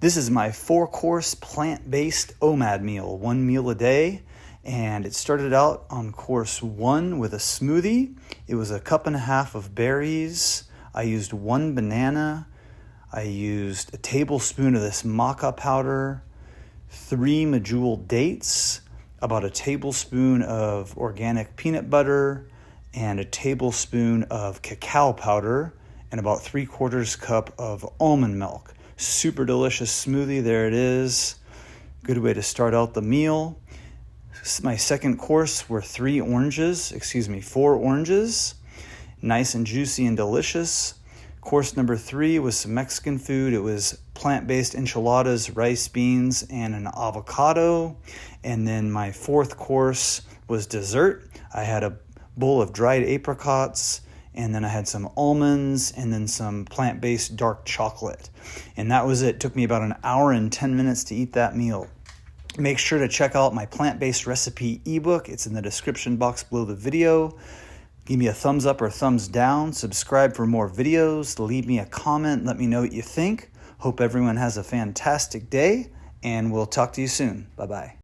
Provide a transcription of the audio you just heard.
This is my 4-course plant-based OMAD meal, 1 meal a day. And it started out on course 1 with a smoothie. It was a 1.5 cups of berries. I used 1 banana. I used a tablespoon of this maca powder, 3 medjool dates, about a tablespoon of organic peanut butter, and a tablespoon of cacao powder, and about 3/4 cup of almond milk. Super delicious smoothie. There it is. Good way to start out the meal. My second course were 4 oranges. Nice and juicy and delicious. Course number 3 was some Mexican food. It was plant-based enchiladas, rice, beans, and an avocado. And then my 4th course was dessert. I had a bowl of dried apricots, and then I had some almonds, and then some plant-based dark chocolate. And that was it. It took me about an hour and 10 minutes to eat that meal. Make sure to check out my plant-based recipe ebook. It's in the description box below the video. Give me a thumbs up or thumbs down. Subscribe for more videos. Leave me a comment. Let me know what you think. Hope everyone has a fantastic day, and we'll talk to you soon. Bye-bye.